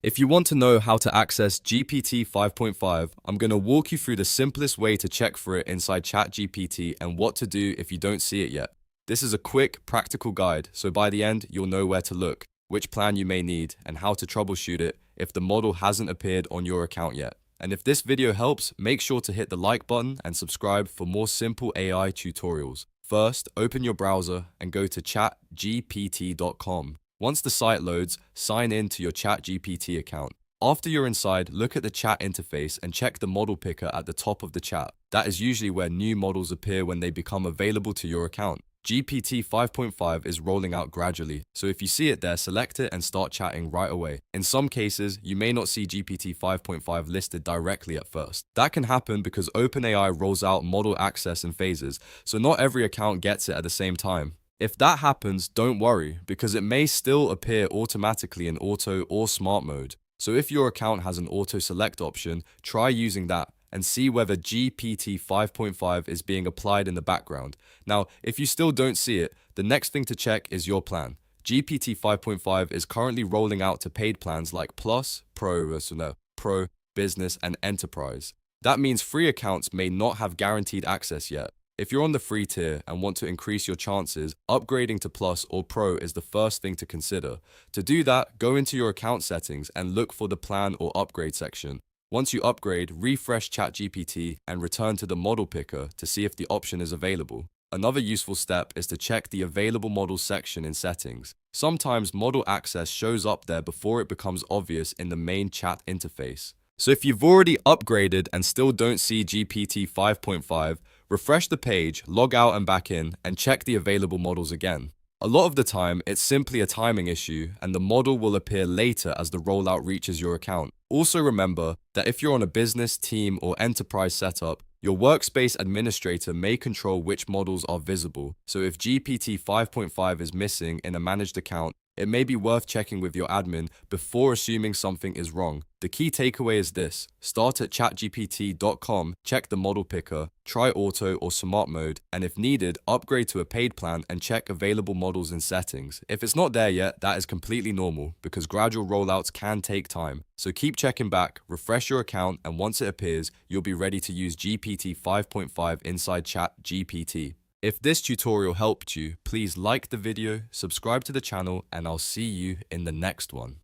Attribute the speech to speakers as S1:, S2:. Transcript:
S1: If you want to know how to access GPT 5.5, I'm going to walk you through the simplest way to check for it inside ChatGPT and what to do if you don't see it yet. This is a quick, practical guide, so by the end, you'll know where to look, which plan you may need, and how to troubleshoot it if the model hasn't appeared on your account yet. And if this video helps, make sure to hit the like button and subscribe for more simple AI tutorials. First, open your browser and go to chatgpt.com. Once the site loads, sign in to your ChatGPT account. After you're inside, look at the chat interface and check the model picker at the top of the chat. That is usually where new models appear when they become available to your account. GPT 5.5 is rolling out gradually, so if you see it there, select it and start chatting right away. In some cases, you may not see GPT 5.5 listed directly at first. That can happen because OpenAI rolls out model access in phases, so not every account gets it at the same time. If that happens, don't worry, because it may still appear automatically in auto or smart mode. So if your account has an auto select option, try using that and see whether GPT 5.5 is being applied in the background. Now, if you still don't see it, the next thing to check is your plan. GPT 5.5 is currently rolling out to paid plans like Plus, Pro, Business, and Enterprise. That means free accounts may not have guaranteed access yet. If you're on the free tier and want to increase your chances, upgrading to Plus or Pro is the first thing to consider. To do that, go into your account settings and look for the plan or upgrade section. Once you upgrade, refresh ChatGPT and return to the model picker to see if the option is available. Another useful step is to check the available models section in settings. Sometimes model access shows up there before it becomes obvious in the main chat interface. So if you've already upgraded and still don't see GPT 5.5, refresh the page, log out and back in, and check the available models again. A lot of the time, it's simply a timing issue, and the model will appear later as the rollout reaches your account. Also remember that if you're on a business, team, or enterprise setup, your workspace administrator may control which models are visible. So if GPT 5.5 is missing in a managed account, it may be worth checking with your admin before assuming something is wrong. The key takeaway is this: start at chatgpt.com, check the model picker, try auto or smart mode, and if needed, upgrade to a paid plan and check available models in settings. If it's not there yet, that is completely normal because gradual rollouts can take time. So keep checking back, refresh your account, and once it appears, you'll be ready to use GPT 5.5 inside ChatGPT. If this tutorial helped you, please like the video, subscribe to the channel, and I'll see you in the next one.